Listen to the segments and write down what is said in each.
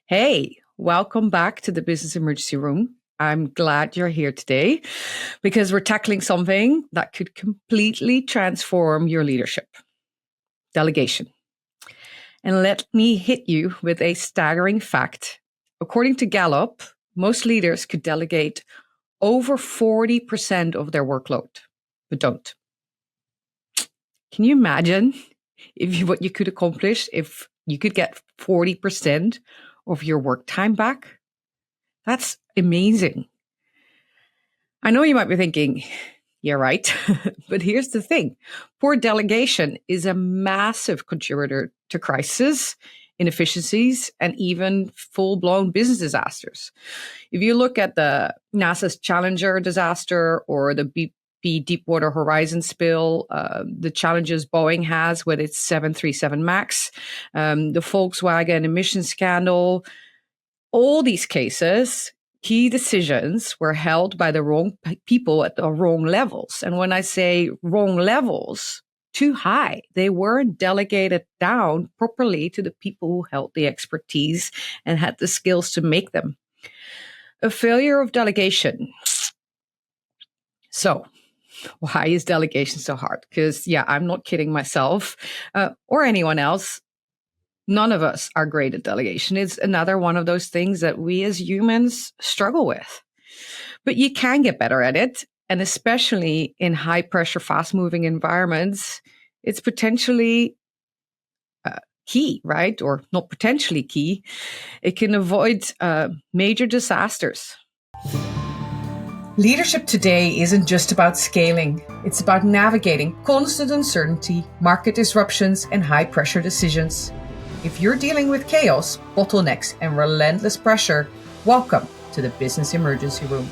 Hey, welcome back to the Business Emergency Room. I'm glad you're here today because we're tackling something that could completely transform your leadership: delegation. And let me hit you with a staggering fact. According to Gallup, most leaders could delegate over 40% of their workload, but don't. Can you imagine what you could accomplish if you could get 40% of your work time back? That's amazing. I know you might be thinking, yeah, right. But here's the thing: poor delegation is a massive contributor to crisis, inefficiencies, and even full blown business disasters. If you look at the NASA's Challenger disaster or the BP Deepwater Horizon spill, the challenges Boeing has with its 737 MAX, the Volkswagen emission scandal, all these cases, key decisions were held by the wrong people at the wrong levels. And when I say wrong levels, too high, they weren't delegated down properly to the people who held the expertise and had the skills to make them. A failure of delegation. So, why is delegation so hard? Because, I'm not kidding myself or anyone else. None of us are great at delegation. It's another one of those things that we as humans struggle with. But you can get better at it. And especially in high pressure, fast moving environments, it's potentially key, right? Or not potentially key. It can avoid major disasters. Leadership today isn't just about scaling. It's about navigating constant uncertainty, market disruptions, and high pressure decisions. If you're dealing with chaos, bottlenecks, and relentless pressure, welcome to the Business Emergency Room.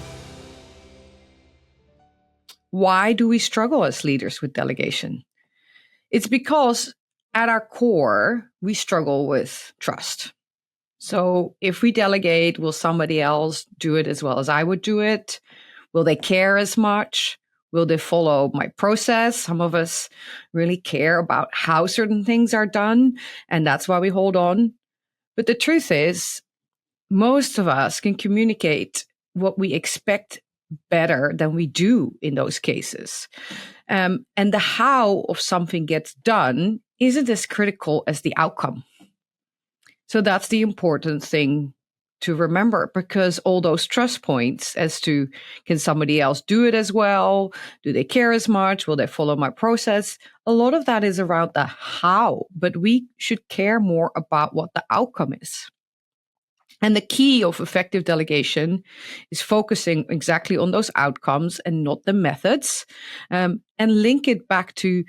Why do we struggle as leaders with delegation? It's because at our core, we struggle with trust. So if we delegate, will somebody else do it as well as I would do it? Will they care as much? Will they follow my process? Some of us really care about how certain things are done, and that's why we hold on. But the truth is, most of us can communicate what we expect better than we do in those cases. And the how of something gets done isn't as critical as the outcome. So that's the important thing to remember, because all those trust points as to, can somebody else do it as well? Do they care as much? Will they follow my process? A lot of that is around the how, but we should care more about what the outcome is. And the key of effective delegation is focusing exactly on those outcomes and not the methods, and link it back to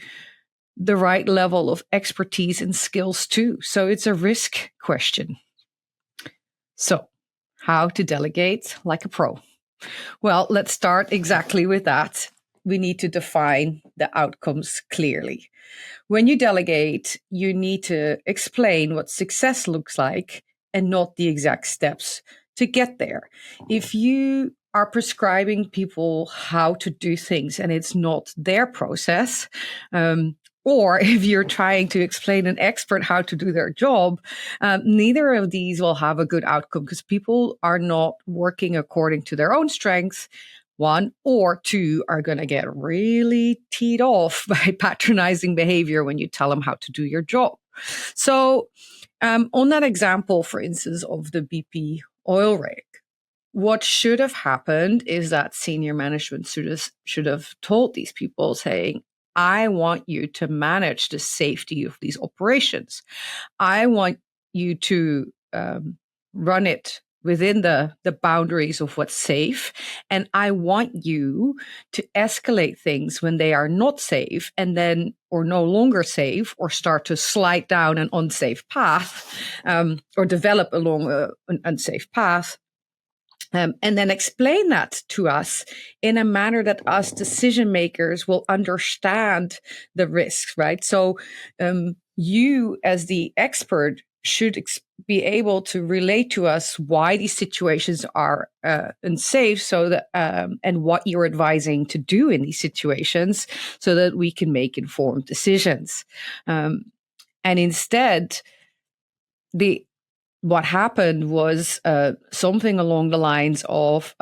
the right level of expertise and skills too. So it's a risk question. So, how to delegate like a pro? Well, let's start exactly with that. We need to define the outcomes clearly. When you delegate, you need to explain what success looks like and not the exact steps to get there. If you are prescribing people how to do things and it's not their process, or if you're trying to explain an expert how to do their job, neither of these will have a good outcome, because people are not working according to their own strengths. One, or two, are going to get really teed off by patronizing behavior when you tell them how to do your job. So on that example, for instance, of the BP oil rig, what should have happened is that senior management should have told these people, saying, I want you to manage the safety of these operations. I want you to run it within the boundaries of what's safe. And I want you to escalate things when they are not safe and then, or no longer safe, or start to slide down an unsafe path, or develop along an unsafe path. And then explain that to us in a manner that us decision makers will understand the risks, right? So you as the expert should be able to relate to us why these situations are unsafe, so that and what you're advising to do in these situations, so that we can make informed decisions. And instead, the what happened was something along the lines of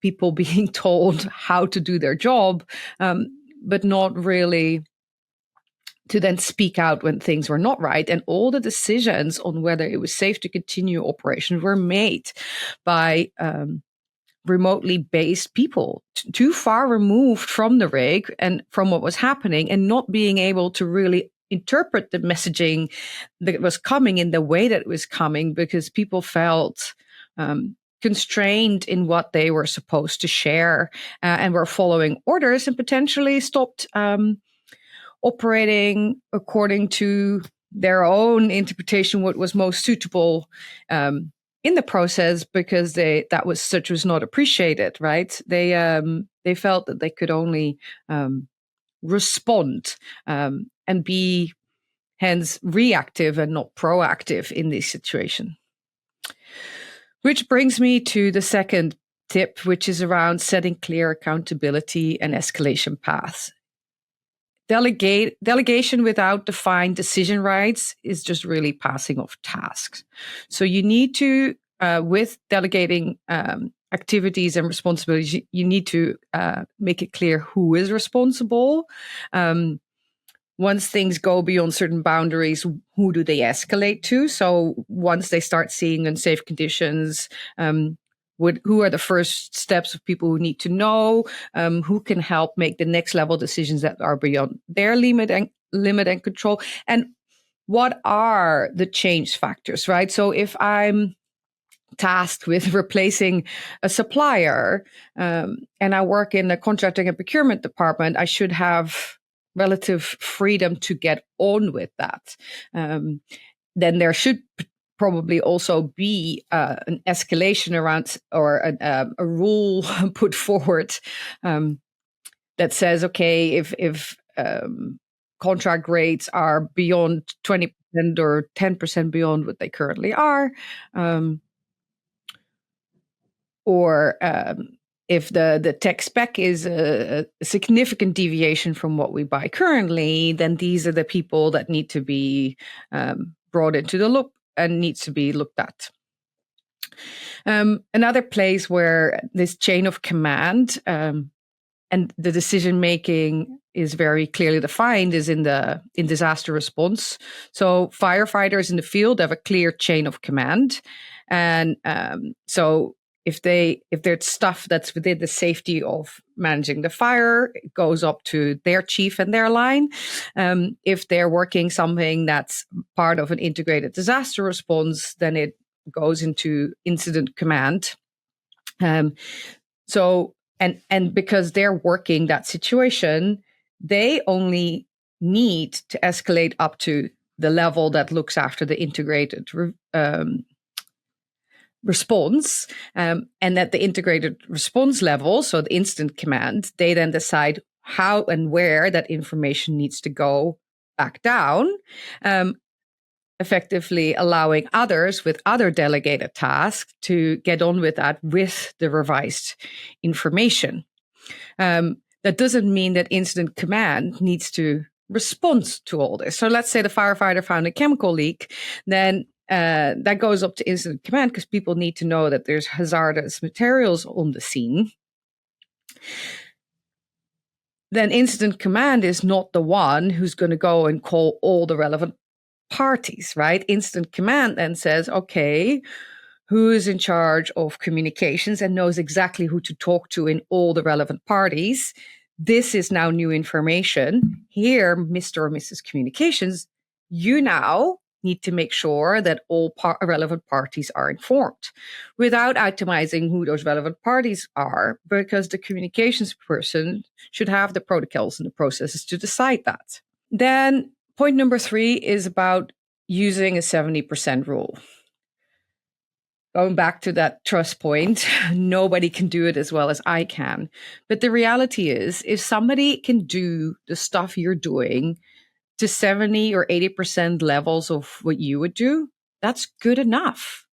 people being told how to do their job, but not really to then speak out when things were not right. And all the decisions on whether it was safe to continue operations were made by remotely based people, too far removed from the rig and from what was happening, and not being able to really interpret the messaging that was coming in the way that it was coming, because people felt constrained in what they were supposed to share and were following orders, and potentially stopped operating according to their own interpretation, what was most suitable in the process, because that was not appreciated, right? They felt that they could only respond and be hence reactive and not proactive in this situation. Which brings me to the second tip, which is around setting clear accountability and escalation paths. Delegation without defined decision rights is just really passing off tasks. So you need to, with delegating activities and responsibilities, you need to make it clear who is responsible. Once things go beyond certain boundaries, who do they escalate to? So once they start seeing unsafe conditions, who are the first steps of people who need to know, who can help make the next level decisions that are beyond their limit and control, and what are the change factors, right? So if I'm tasked with replacing a supplier and I work in the contracting and procurement department, I should have relative freedom to get on with that. Then there should probably also be an escalation around, or a rule put forward that says, okay, if contract rates are beyond 20% or 10% beyond what they currently are, or if the tech spec is a significant deviation from what we buy currently, then these are the people that need to be brought into the loop and needs to be looked at. Another place where this chain of command and the decision making is very clearly defined is in disaster response. So firefighters in the field have a clear chain of command, and so if there's stuff that's within the safety of managing the fire, it goes up to their chief and their line. If they're working something that's part of an integrated disaster response, then it goes into incident command. So because they're working that situation, they only need to escalate up to the level that looks after the integrated response, and at the integrated response level, so the instant command, they then decide how and where that information needs to go back down, effectively allowing others with other delegated tasks to get on with that with the revised information. That doesn't mean that incident command needs to respond to all this. So let's say the firefighter found a chemical leak, then that goes up to incident command because people need to know that there's hazardous materials on the scene. Then incident command is not the one who's going to go and call all the relevant parties, right? Incident command then says, okay, who is in charge of communications and knows exactly who to talk to in all the relevant parties. This is now new information. Here, Mr. or Mrs. Communications, you now need to make sure that all relevant parties are informed without itemizing who those relevant parties are, because the communications person should have the protocols and the processes to decide that. Then point number 3 is about using a 70% rule. Going back to that trust point, nobody can do it as well as I can. But the reality is, if somebody can do the stuff you're doing to 70 or 80% levels of what you would do, that's good enough.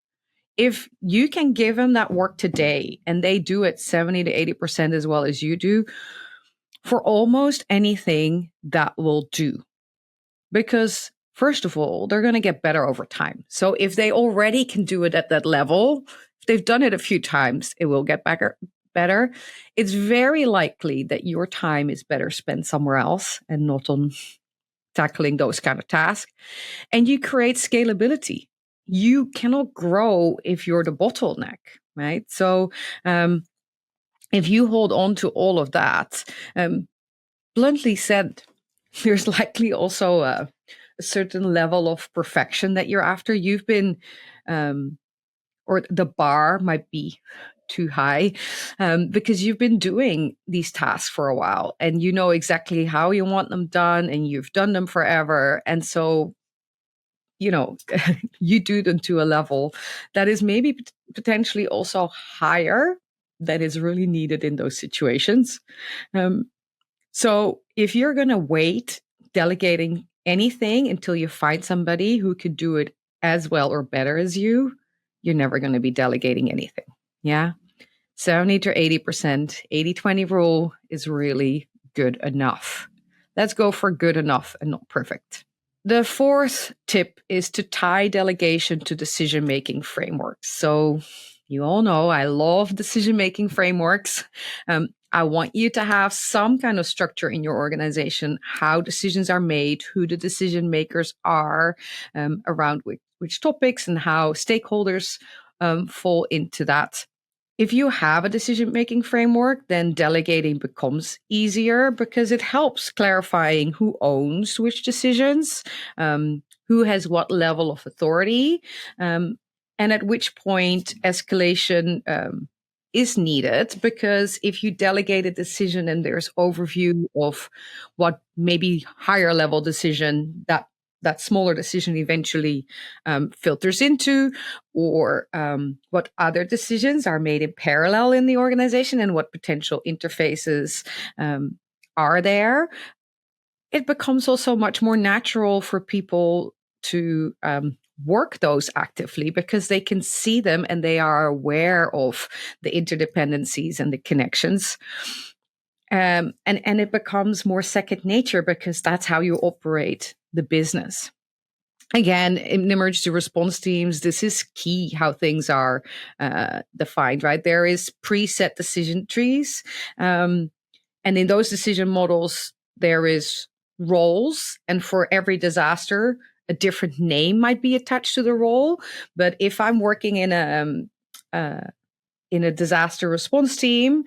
If you can give them that work today and they do it 70 to 80% as well as you do, for almost anything, that will do. Because first of all, they're going to get better over time. So if they already can do it at that level, if they've done it a few times, it will get better. It's very likely that your time is better spent somewhere else and not on tackling those kind of tasks. And you create scalability. You cannot grow if you're the bottleneck, right? So if you hold on to all of that, bluntly said, there's likely also a certain level of perfection that you're after. You've been, or the bar might be too high, because you've been doing these tasks for a while and you know exactly how you want them done and you've done them forever. And so, you do them to a level that is maybe potentially also higher than is really needed in those situations. So if you're going to wait delegating anything until you find somebody who could do it as well or better as you, you're never going to be delegating anything. Yeah. 70 to 80%, 80-20 rule is really good enough. Let's go for good enough and not perfect. The fourth tip is to tie delegation to decision-making frameworks. So you all know I love decision-making frameworks. I want you to have some kind of structure in your organization, how decisions are made, who the decision makers are, around which topics, and how stakeholders fall into that. If you have a decision-making framework, then delegating becomes easier because it helps clarifying who owns which decisions, who has what level of authority, and at which point escalation is needed. Because if you delegate a decision and there's overview of what maybe higher level decision that smaller decision eventually filters into, or what other decisions are made in parallel in the organization and what potential interfaces are there, it becomes also much more natural for people to work those actively because they can see them and they are aware of the interdependencies and the connections. And it becomes more second nature because that's how you operate the business. Again, in emergency response teams, this is key how things are defined, right? There is preset decision trees. And in those decision models, there is roles. And for every disaster, a different name might be attached to the role. But if I'm working in a disaster response team,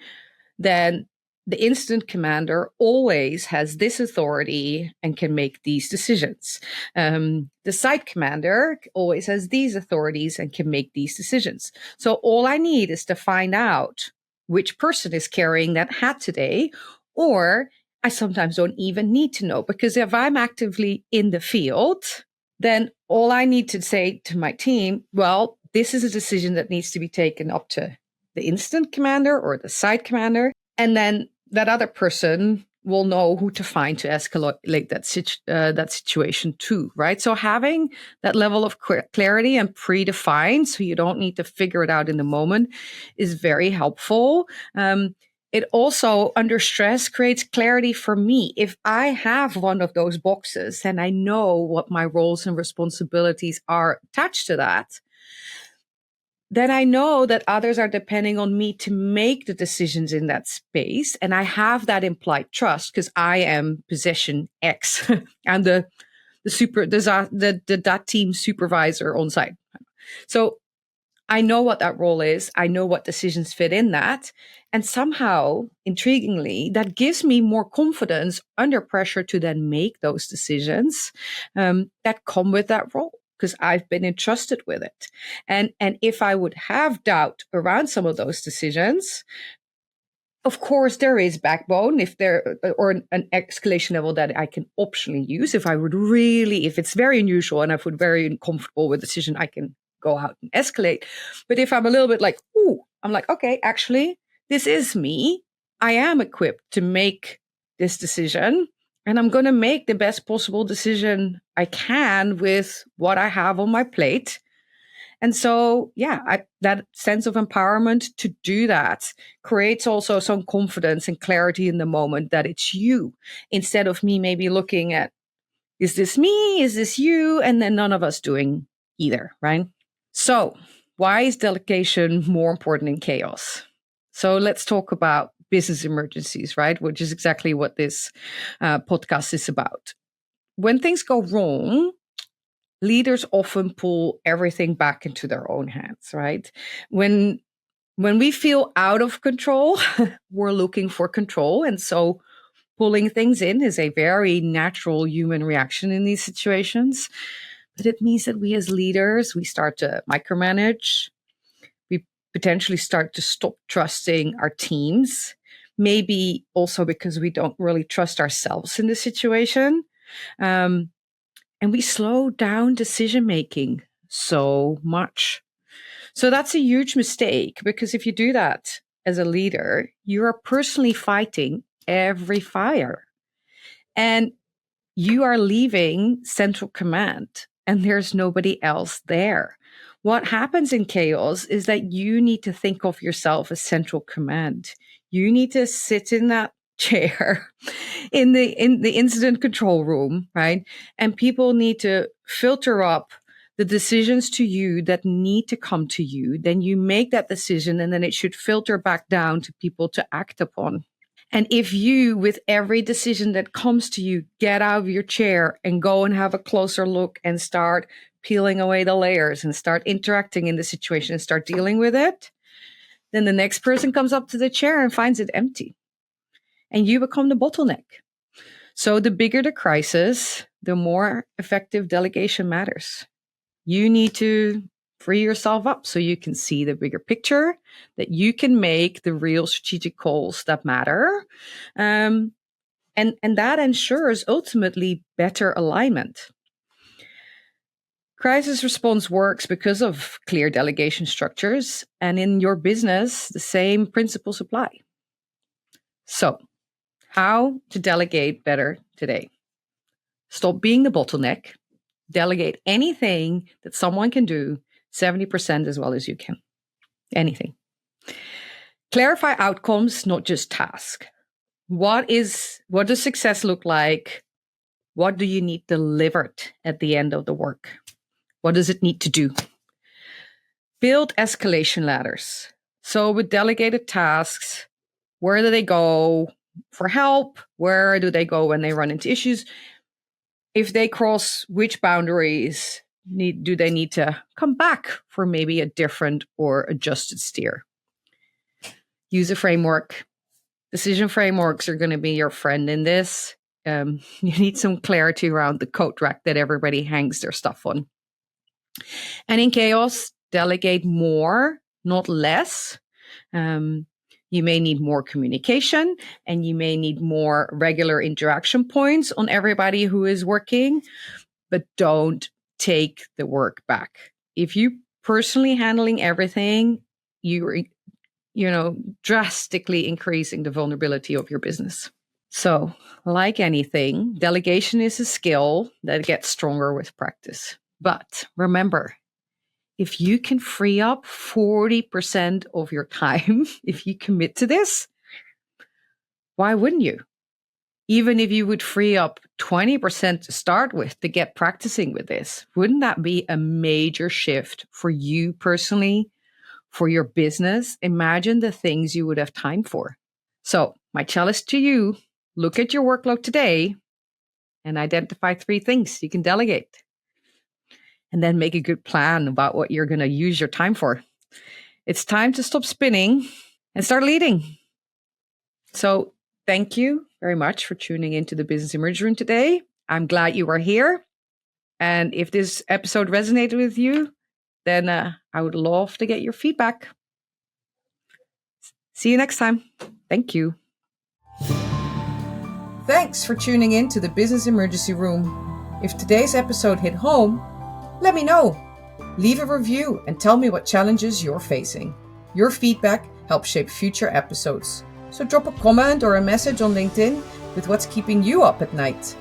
then the incident commander always has this authority and can make these decisions. The site commander always has these authorities and can make these decisions. So all I need is to find out which person is carrying that hat today, or I sometimes don't even need to know, because if I'm actively in the field, then all I need to say to my team, well, this is a decision that needs to be taken up to the incident commander or the site commander. And then that other person will know who to find to escalate that situation to, right? So having that level of clarity and predefined, so you don't need to figure it out in the moment, is very helpful. It also, under stress, creates clarity for me. If I have one of those boxes and I know what my roles and responsibilities are attached to that, then I know that others are depending on me to make the decisions in that space. And I have that implied trust because I am position X and that team supervisor on site. So I know what that role is. I know what decisions fit in that. And somehow, intriguingly, that gives me more confidence under pressure to then make those decisions that come with that role, because I've been entrusted with it. And if I would have doubt around some of those decisions, of course, there is backbone or an escalation level that I can optionally use. If it's very unusual and I feel very uncomfortable with the decision, I can go out and escalate. But if I'm a little bit like, I'm like, okay, actually, this is me. I am equipped to make this decision, and I'm going to make the best possible decision I can with what I have on my plate. And so, that sense of empowerment to do that creates also some confidence and clarity in the moment that it's you, instead of me maybe looking at Is this me? Is this you? And then none of us doing either, right? So why is delegation more important in chaos? So let's talk about business emergencies, right? Which is exactly what this podcast is about. When things go wrong, leaders often pull everything back into their own hands, right? When we feel out of control, we're looking for control. And so pulling things in is a very natural human reaction in these situations. But it means that we as leaders, we start to micromanage. We potentially start to stop trusting our teams. Maybe also because we don't really trust ourselves in the situation. And we slow down decision making so much. So that's a huge mistake, because if you do that as a leader, you are personally fighting every fire. And you are leaving central command and there's nobody else there. What happens in chaos is that you need to think of yourself as central command. You need to sit in that chair in the incident control room, right? And people need to filter up the decisions to you that need to come to you. Then you make that decision, and then it should filter back down to people to act upon. And if you, with every decision that comes to you, get out of your chair and go and have a closer look and start peeling away the layers and start interacting in the situation and start dealing with it, then the next person comes up to the chair and finds it empty. And you become the bottleneck. So the bigger the crisis, the more effective delegation matters. You need to free yourself up so you can see the bigger picture, that you can make the real strategic calls that matter. And that ensures ultimately better alignment. Crisis response works because of clear delegation structures, and in your business, the same principles apply. So, how to delegate better today? Stop being the bottleneck. Delegate anything that someone can do 70% as well as you can. Anything. Clarify outcomes, not just tasks. What does success look like? What do you need delivered at the end of the work? What does it need to do? Build escalation ladders. So with delegated tasks, where do they go for help? Where do they go when they run into issues? If they cross which boundaries, do they need to come back for maybe a different or adjusted steer? Use a framework. Decision frameworks are going to be your friend in this. You need some clarity around the coat rack that everybody hangs their stuff on. And in chaos, delegate more, not less. You may need more communication, and you may need more regular interaction points on everybody who is working, but don't take the work back. If you personally handling everything, you're drastically increasing the vulnerability of your business. So, like anything, delegation is a skill that gets stronger with practice. But remember, if you can free up 40% of your time, if you commit to this, why wouldn't you? Even if you would free up 20% to start with to get practicing with this, wouldn't that be a major shift for you personally, for your business? Imagine the things you would have time for. So my challenge to you, look at your workload today and identify 3 things you can delegate. And then make a good plan about what you're going to use your time for. It's time to stop spinning and start leading. So thank you very much for tuning into the Business Emergency Room today. I'm glad you are here. And if this episode resonated with you, then I would love to get your feedback. See you next time. Thank you. Thanks for tuning in to the Business Emergency Room. If today's episode hit home, let me know. Leave a review and tell me what challenges you're facing. Your feedback helps shape future episodes. So drop a comment or a message on LinkedIn with what's keeping you up at night.